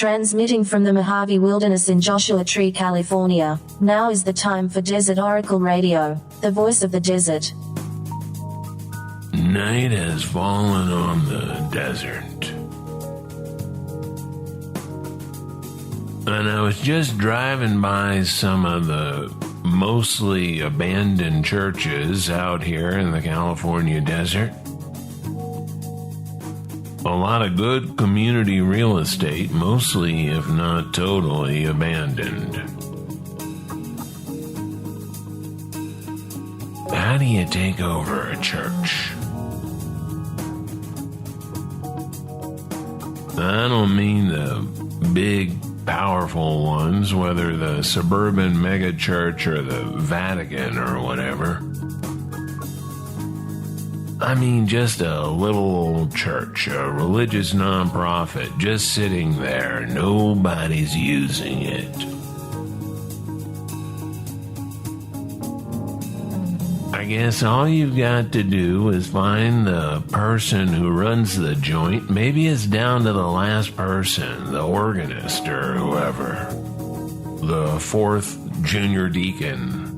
Transmitting from the Mojave Wilderness in Joshua Tree, California, now is the time for Desert Oracle Radio, the voice of the desert. Night has fallen on the desert. And I was just driving by some of the mostly abandoned churches out here in the California desert. A lot of good community real estate, mostly if not totally abandoned. How do you take over a church? I don't mean the big, powerful ones, whether the suburban megachurch or the Vatican or whatever. I mean just a little old church, a religious nonprofit, just sitting there. Nobody's using it. I guess all you've got to do is find the person who runs the joint. Maybe it's down to the last person, the organist or whoever, the fourth junior deacon.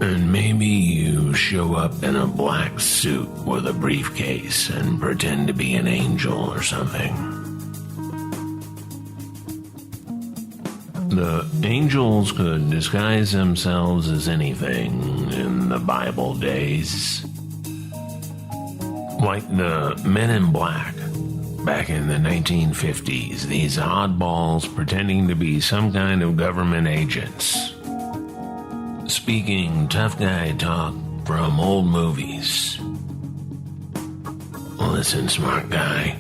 And maybe you show up in a black suit with a briefcase and pretend to be an angel or something. The angels could disguise themselves as anything in the Bible days. Like the Men in Black back in the 1950s, these oddballs pretending to be some kind of government agents. Speaking tough guy talk from old movies. Listen, smart guy,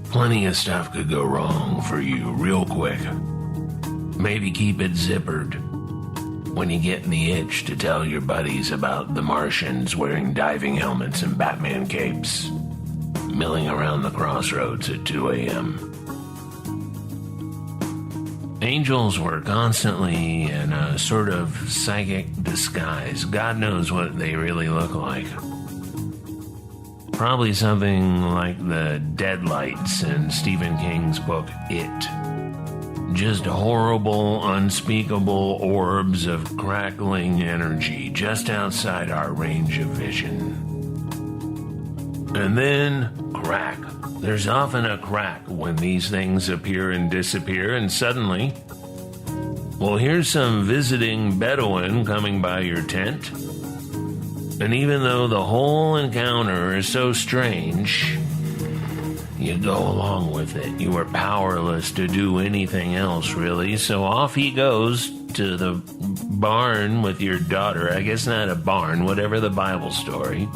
plenty of stuff could go wrong for you real quick. Maybe keep it zippered when you get the itch to tell your buddies about the Martians wearing diving helmets and Batman capes, milling around the crossroads at 2 a.m. Angels were constantly in a sort of psychic disguise. God knows what they really look like. Probably something like the deadlights in Stephen King's book, It. Just horrible, unspeakable orbs of crackling energy just outside our range of vision. And then, crack. There's often a crack when these things appear and disappear, and suddenly, well, here's some visiting Bedouin coming by your tent. And even though the whole encounter is so strange, you go along with it. You are powerless to do anything else, really. So off he goes to the barn with your daughter. I guess not a barn, whatever the Bible story.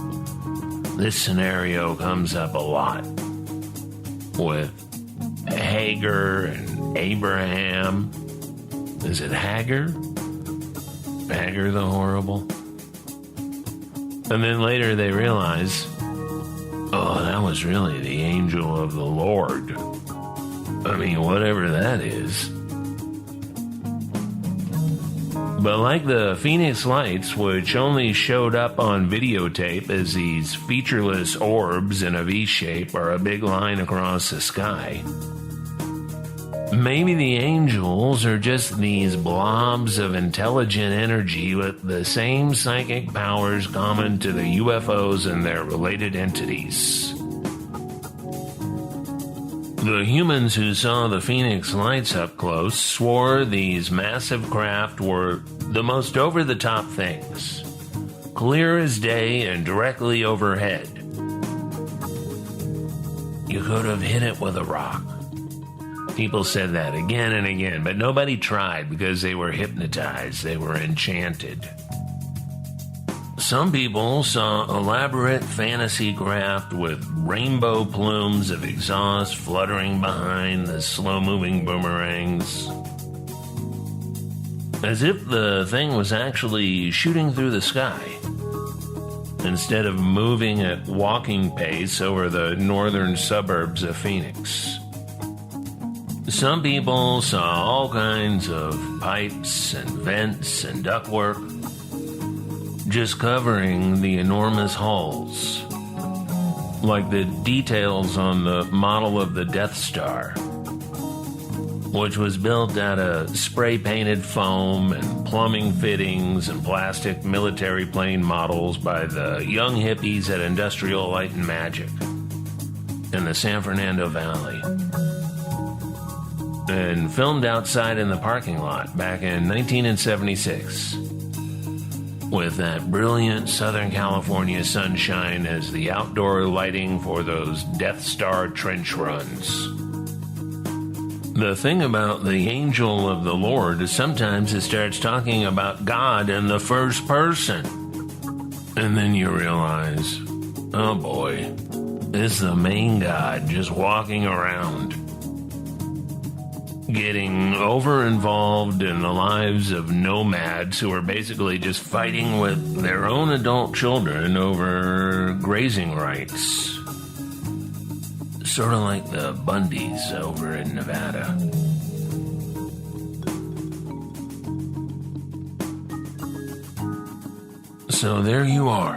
This scenario comes up a lot with Hagar and Abraham. Is it Hagar? Hagar the horrible? And then later they realize, oh, that was really the angel of the Lord. I mean, whatever that is. But like the Phoenix Lights, which only showed up on videotape as these featureless orbs in a V-shape or a big line across the sky, maybe the angels are just these blobs of intelligent energy with the same psychic powers common to the UFOs and their related entities. The humans who saw the Phoenix Lights up close swore these massive craft were the most over-the-top things, clear as day and directly overhead. You could have hit it with a rock. People said that again and again, but nobody tried because they were hypnotized, they were enchanted. Some people saw elaborate fantasy craft with rainbow plumes of exhaust fluttering behind the slow-moving boomerangs, as if the thing was actually shooting through the sky instead of moving at walking pace over the northern suburbs of Phoenix. Some people saw all kinds of pipes and vents and ductwork just covering the enormous hulls. like the details on the model of the Death Star, which was built out of spray-painted foam and plumbing fittings and plastic military plane models by the young hippies at Industrial Light and Magic in the San Fernando Valley, and filmed outside in the parking lot back in 1976, with that brilliant Southern California sunshine as the outdoor lighting for those Death Star trench runs. The thing about the angel of the Lord is sometimes it starts talking about God in the first person, and then you realize, oh boy, it's the main God just walking around, getting over-involved in the lives of nomads who are basically just fighting with their own adult children over grazing rights. Sort of like the Bundys over in Nevada. So there you are,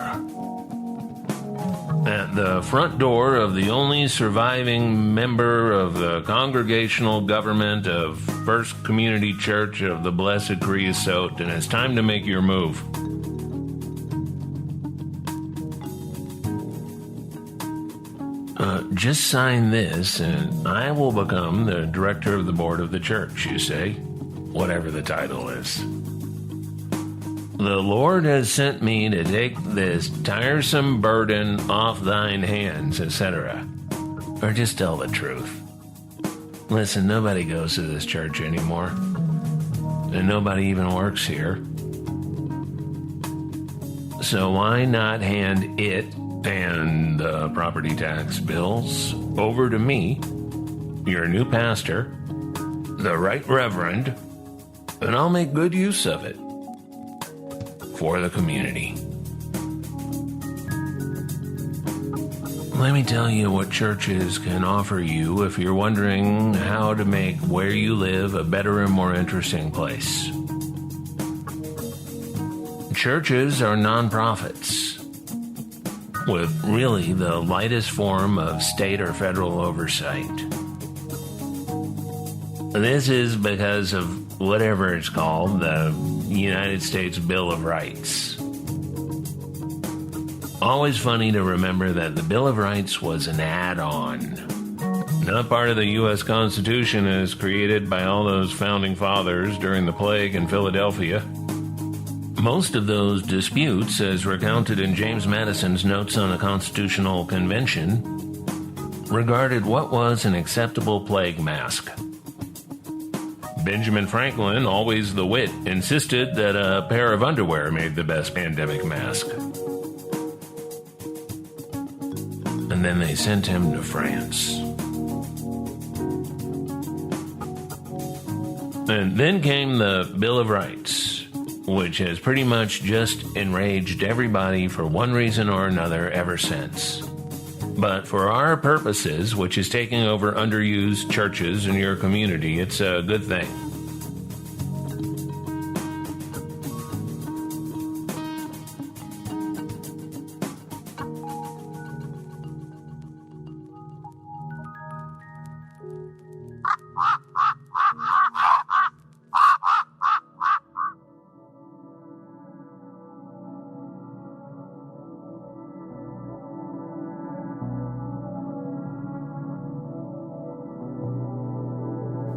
at the front door of the only surviving member of the Congregational Government of First Community Church of the Blessed Creosote, and it's time to make your move. Just sign this, and I will become the director of the board of the church, you say, whatever the title is. The Lord has sent me to take this tiresome burden off thine hands, etc. Or just tell the truth. Listen, nobody goes to this church anymore, and nobody even works here. So why not hand it and the property tax bills over to me, your new pastor, the Right Reverend, and I'll make good use of it for the community. Let me tell you what churches can offer you if you're wondering how to make where you live a better and more interesting place. Churches are nonprofits with really the lightest form of state or federal oversight. This is because of whatever it's called, the United States Bill of Rights. Always funny to remember that the Bill of Rights was an add-on, not part of the U.S. Constitution as created by all those founding fathers during the plague in Philadelphia. Most of those disputes, as recounted in James Madison's Notes on the Constitutional Convention, regarded what was an acceptable plague mask. Benjamin Franklin, always the wit, insisted that a pair of underwear made the best pandemic mask. And then they sent him to France. And then came the Bill of Rights, which has pretty much just enraged everybody for one reason or another ever since. But for our purposes, which is taking over underused churches in your community, it's a good thing.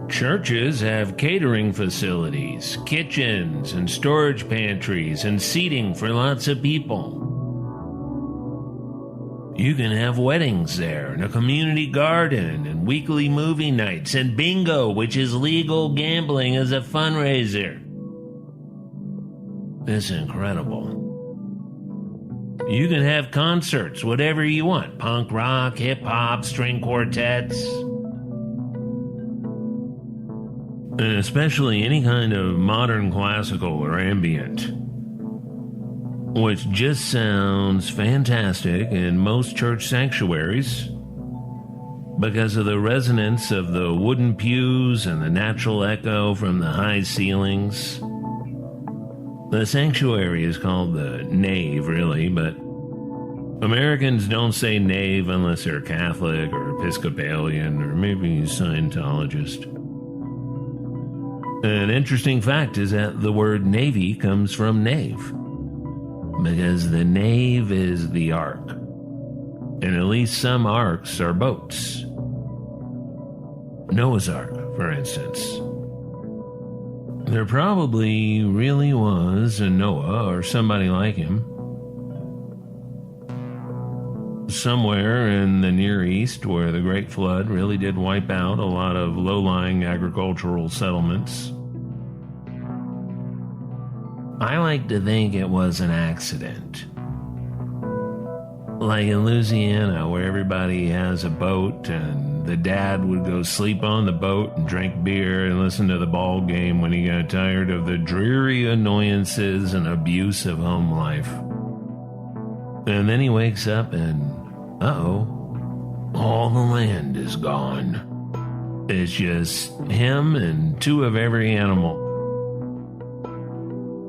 Churches have catering facilities, kitchens, and storage pantries, and seating for lots of people. You can have weddings there, and a community garden, and weekly movie nights, and bingo, which is legal gambling as a fundraiser. It's incredible. You can have concerts, whatever you want, punk rock, hip-hop, string quartets, and especially any kind of modern classical or ambient, which just sounds fantastic in most church sanctuaries because of the resonance of the wooden pews and the natural echo from the high ceilings. The sanctuary is called the nave, really, but Americans don't say knave unless they're Catholic or Episcopalian or maybe Scientologist. An interesting fact is that the word navy comes from knave, because the nave is the ark, and at least some arks are boats. Noah's Ark, for instance. There probably really was a Noah or somebody like him somewhere in the Near East where the Great Flood really did wipe out a lot of low-lying agricultural settlements. I like to think it was an accident. Like in Louisiana, where everybody has a boat and the dad would go sleep on the boat and drink beer and listen to the ball game when he got tired of the dreary annoyances and abuse of home life. And then he wakes up and, all the land is gone. It's just him and two of every animal.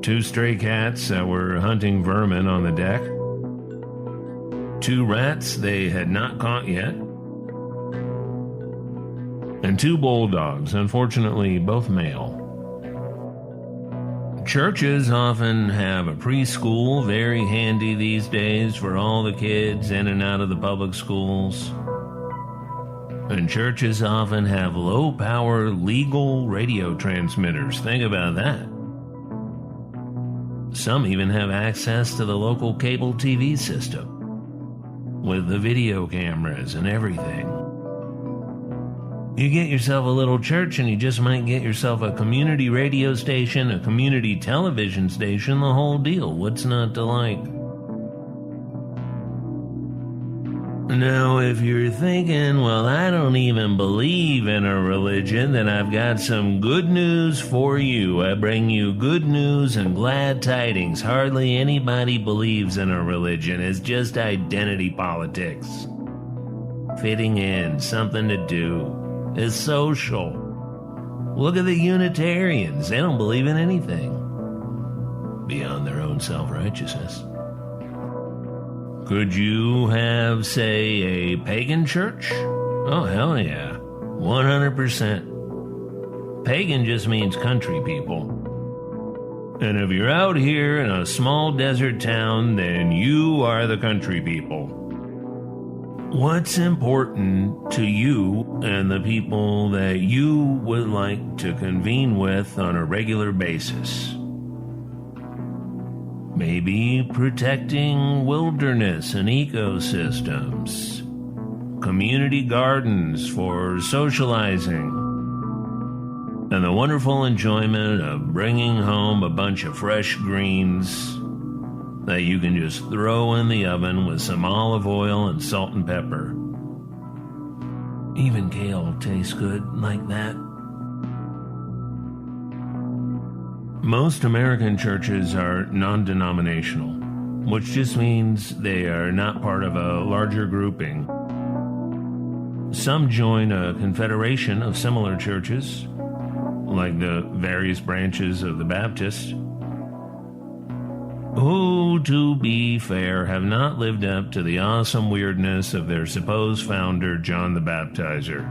Two stray cats that were hunting vermin on the deck. Two rats they had not caught yet. And two bulldogs, unfortunately both male. Churches often have a preschool, very handy these days for all the kids in and out of the public schools. And churches often have low-power legal radio transmitters. Think about that. Some even have access to the local cable TV system, with the video cameras and everything. You get yourself a little church and you just might get yourself a community radio station, a community television station, the whole deal. What's not to like? Now, if you're thinking, well, I don't even believe in a religion, then I've got some good news for you. I bring you good news and glad tidings. Hardly anybody believes in a religion. It's just identity politics. Fitting in, something to do. It's social. Look at the Unitarians. They don't believe in anything beyond their own self-righteousness. Could you have, say, a pagan church? Oh, hell yeah. 100%. Pagan just means country people. And if you're out here in a small desert town, then you are the country people. What's important to you and the people that you would like to convene with on a regular basis? Maybe protecting wilderness and ecosystems, community gardens for socializing, and the wonderful enjoyment of bringing home a bunch of fresh greens that you can just throw in the oven with some olive oil and salt and pepper. Even kale tastes good like that. Most American churches are non-denominational, which just means they are not part of a larger grouping. Some join a confederation of similar churches, like the various branches of the Baptist, who, to be fair, have not lived up to the awesome weirdness of their supposed founder, John the Baptizer,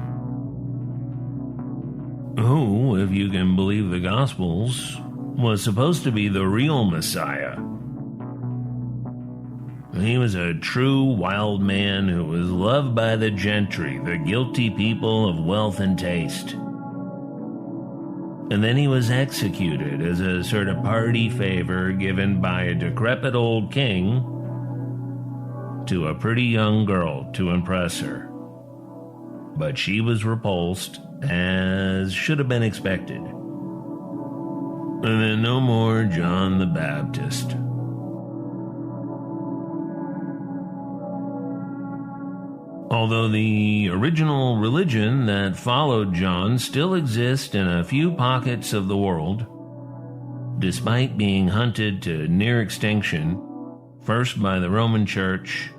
who, if you can believe the Gospels, was supposed to be the real Messiah. He was a true wild man who was loved by the gentry, the guilty people of wealth and taste. And then he was executed as a sort of party favor given by a decrepit old king to a pretty young girl to impress her. But she was repulsed, as should have been expected. And then no more John the Baptist. Although the original religion that followed John still exists in a few pockets of the world, despite being hunted to near extinction, first by the Roman Church,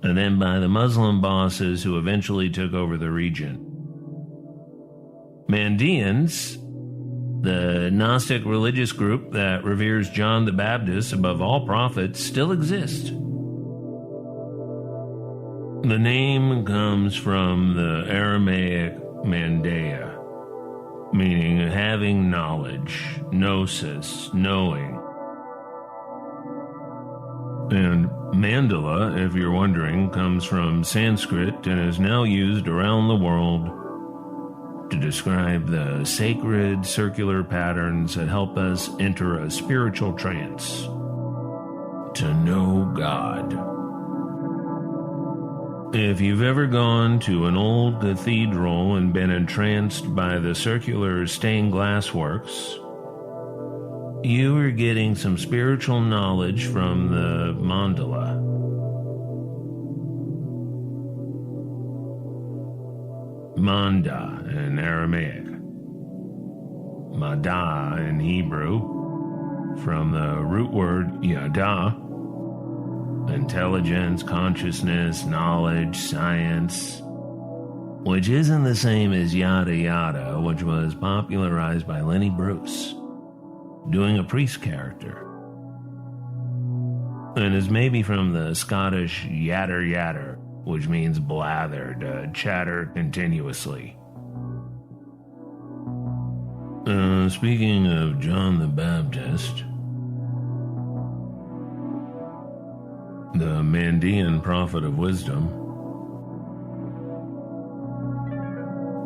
and then by the Muslim bosses who eventually took over the region. Mandeans, the Gnostic religious group that reveres John the Baptist above all prophets, still exist. The name comes from the Aramaic mandea, meaning having knowledge, gnosis, knowing. And mandala, if you're wondering, comes from Sanskrit and is now used around the world to describe the sacred circular patterns that help us enter a spiritual trance to know God. If you've ever gone to an old cathedral and been entranced by the circular stained glass works, you are getting some spiritual knowledge from the mandala. Manda in Aramaic, Mada in Hebrew, from the root word yada, intelligence, consciousness, knowledge, science, which isn't the same as yada yada, which was popularized by Lenny Bruce, doing a priest character, and is maybe from the Scottish yatter yatter, which means blather, to chatter continuously. Speaking of John the Baptist, the Mandean prophet of wisdom,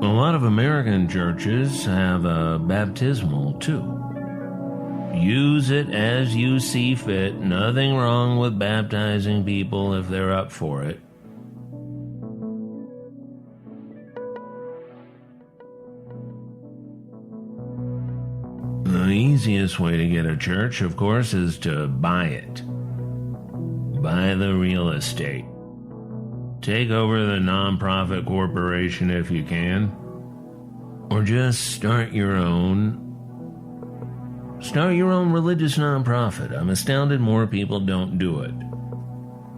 a lot of American churches have a baptismal too. Use it as you see fit. Nothing wrong with baptizing people if they're up for it. The easiest way to get a church, of course, is to buy it. Buy the real estate. Take over the nonprofit corporation if you can. Or just start your own religious nonprofit. I'm astounded more people don't do it.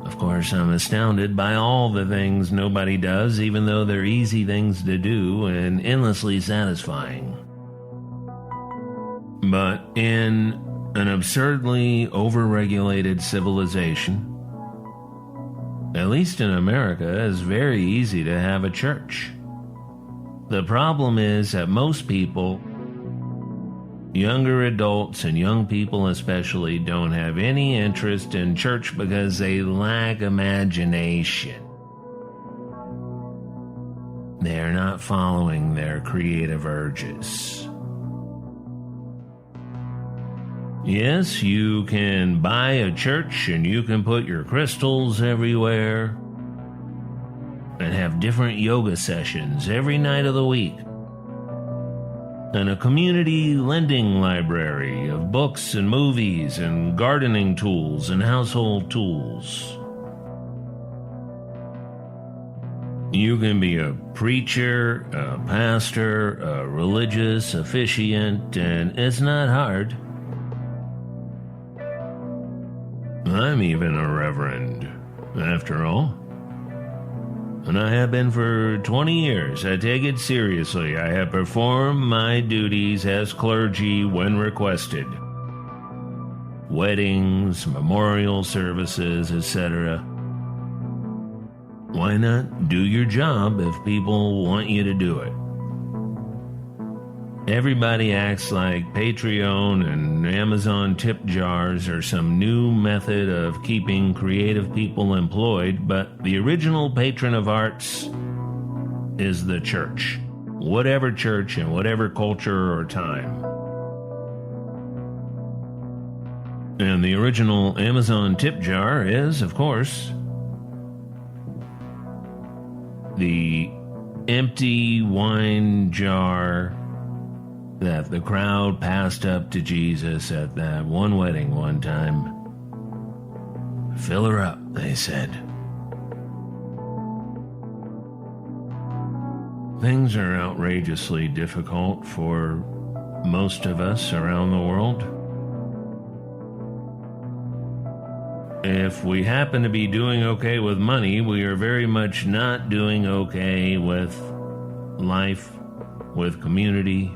Of course, I'm astounded by all the things nobody does, even though they're easy things to do and endlessly satisfying. But in an absurdly overregulated civilization, at least in America, it's very easy to have a church. The problem is that most people, younger adults and young people especially, don't have any interest in church because they lack imagination. They're not following their creative urges. Yes, you can buy a church and you can put your crystals everywhere and have different yoga sessions every night of the week, and a community lending library of books and movies and gardening tools and household tools. You can be a preacher, a pastor, a religious officiant, and it's not hard. I'm even a reverend, after all. And I have been for 20 years. I take it seriously. I have performed my duties as clergy when requested. Weddings, memorial services, etc. Why not do your job if people want you to do it? Everybody acts like Patreon and Amazon tip jars are some new method of keeping creative people employed, but the original patron of arts is the church. Whatever church in whatever culture or time. And the original Amazon tip jar is, of course, the empty wine jar that the crowd passed up to Jesus at that one wedding one time. Fill her up, they said. Things are outrageously difficult for most of us around the world. If we happen to be doing okay with money, we are very much not doing okay with life, with community,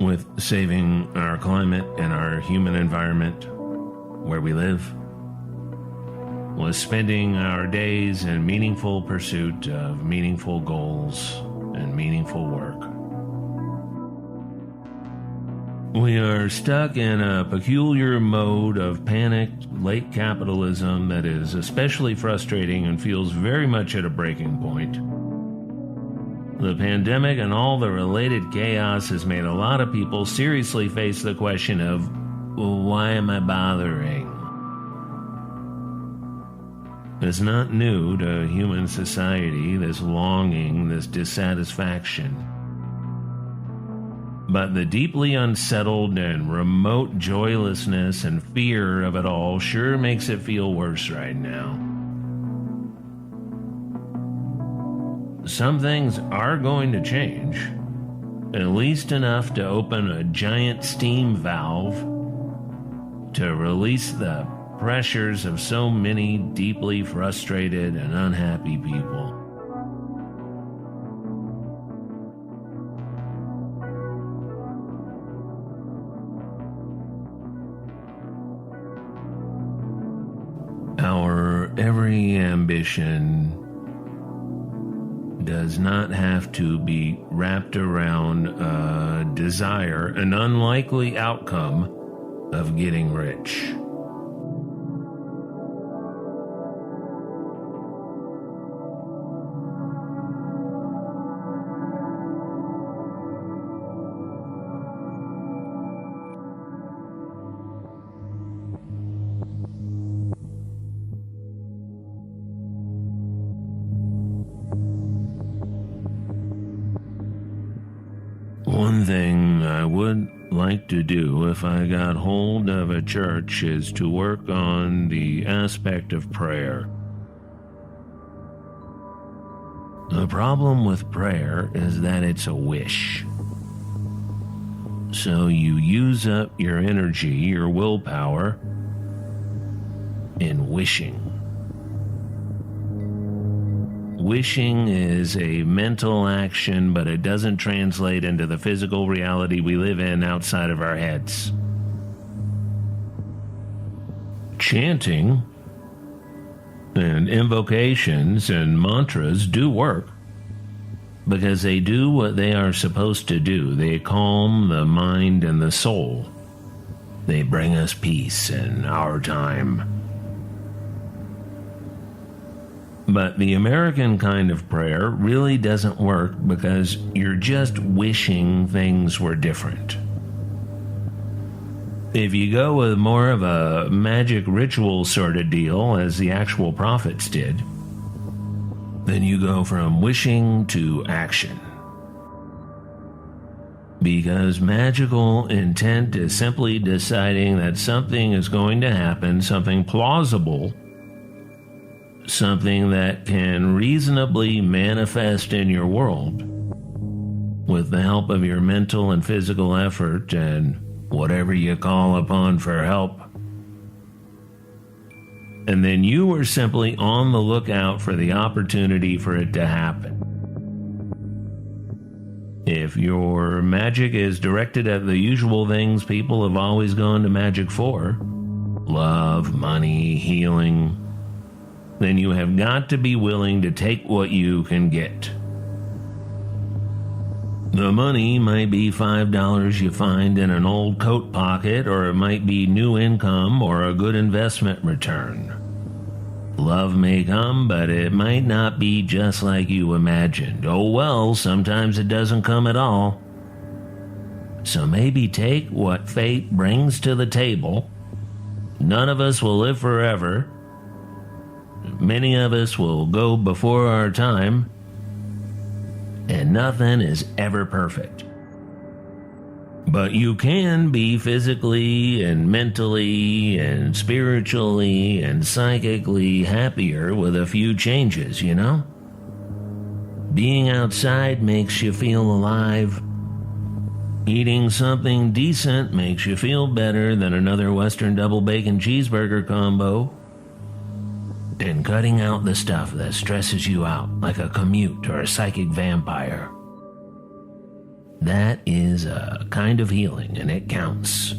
with saving our climate and our human environment where we live. with spending our days in meaningful pursuit of meaningful goals and meaningful work. We are stuck in a peculiar mode of panicked late capitalism that is especially frustrating and feels very much at a breaking point. The pandemic and all the related chaos has made a lot of people seriously face the question of, well, why am I bothering? It's not new to human society, this longing, this dissatisfaction. But the deeply unsettled and remote joylessness and fear of it all sure makes it feel worse right now. Some things are going to change, at least enough to open a giant steam valve to release the pressures of so many deeply frustrated and unhappy people. Our every ambition does not have to be wrapped around a desire, an unlikely outcome of getting rich. One thing I would like to do if I got hold of a church is to work on the aspect of prayer. The problem with prayer is that it's a wish. So you use up your energy, your willpower, in wishing. Wishing is a mental action, but it doesn't translate into the physical reality we live in outside of our heads. Chanting and invocations and mantras do work because they do what they are supposed to do. They calm the mind and the soul. They bring us peace in our time. But the American kind of prayer really doesn't work because you're just wishing things were different. If you go with more of a magic ritual sort of deal, as the actual prophets did, then you go from wishing to action. Because magical intent is simply deciding that something is going to happen, something plausible, something that can reasonably manifest in your world with the help of your mental and physical effort and whatever you call upon for help. And then you are simply on the lookout for the opportunity for it to happen. If your magic is directed at the usual things people have always gone to magic for, love, money, healing, then you have got to be willing to take what you can get. The money might be $5 you find in an old coat pocket, or it might be new income or a good investment return. Love may come, but it might not be just like you imagined. Oh well, sometimes it doesn't come at all. So maybe take what fate brings to the table. None of us will live forever. Many of us will go before our time, and nothing is ever perfect. But you can be physically and mentally and spiritually and psychically happier with a few changes, you know? Being outside makes you feel alive. Eating something decent makes you feel better than another Western double bacon cheeseburger combo. And cutting out the stuff that stresses you out, like a commute or a psychic vampire. That is a kind of healing, and it counts.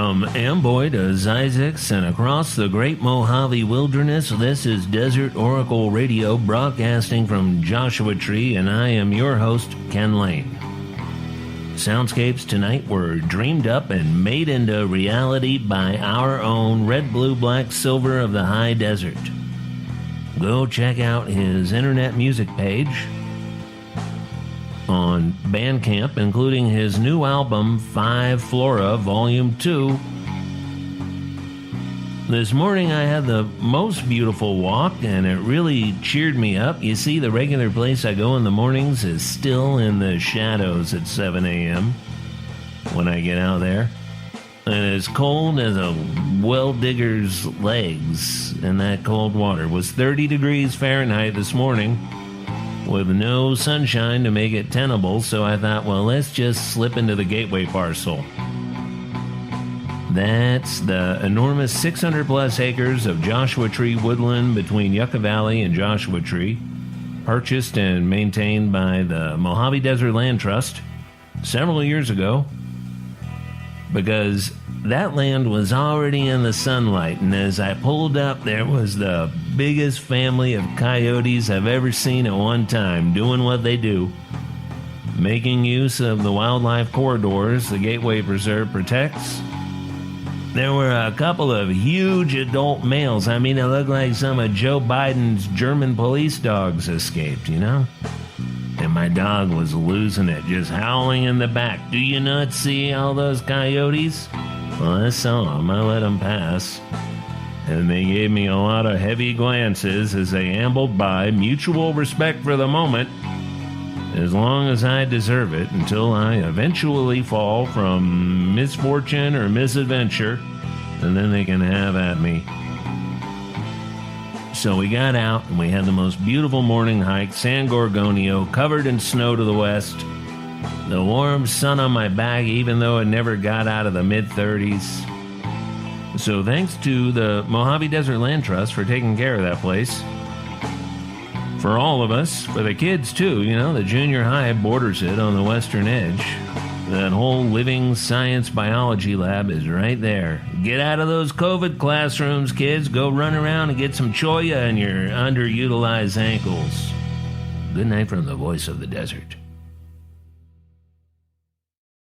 From Amboy to Zizix and across the great Mojave Wilderness, this is Desert Oracle Radio broadcasting from Joshua Tree, and I am your host, Ken Lane. Soundscapes tonight were dreamed up and made into reality by our own Red, Blue, Black, Silver of the High Desert. Go check out his internet music page on Bandcamp, including his new album, 5 Flora, Volume 2. This morning I had the most beautiful walk, and it really cheered me up. You see, the regular place I go in the mornings is still in the shadows at 7 a.m. when I get out there. And as cold as a well digger's legs in that cold water. It was 30 degrees Fahrenheit this morning, with no sunshine to make it tenable, so I thought, well, let's just slip into the Gateway parcel. That's the enormous 600-plus acres of Joshua Tree woodland between Yucca Valley and Joshua Tree, purchased and maintained by the Mojave Desert Land Trust several years ago, because that land was already in the sunlight, and as I pulled up, there was the biggest family of coyotes I've ever seen at one time, doing what they do, making use of the wildlife corridors the Gateway Preserve protects. There were a couple of huge adult males. I mean, it looked like some of Joe Biden's German police dogs escaped, you know? And my dog was losing it, just howling in the back. Do you not see all those coyotes? Well, I saw them. I let them pass. And they gave me a lot of heavy glances as they ambled by, mutual respect for the moment, as long as I deserve it, until I eventually fall from misfortune or misadventure, and then they can have at me. So we got out, and we had the most beautiful morning hike, San Gorgonio, covered in snow to the west. The warm sun on my back, even though it never got out of the mid-30s. So thanks to the Mojave Desert Land Trust for taking care of that place. For all of us, for the kids too, you know, the junior high borders it on the western edge. That whole living science biology lab is right there. Get out of those COVID classrooms, kids. Go run around and get some cholla in your underutilized ankles. Good night from the voice of the desert.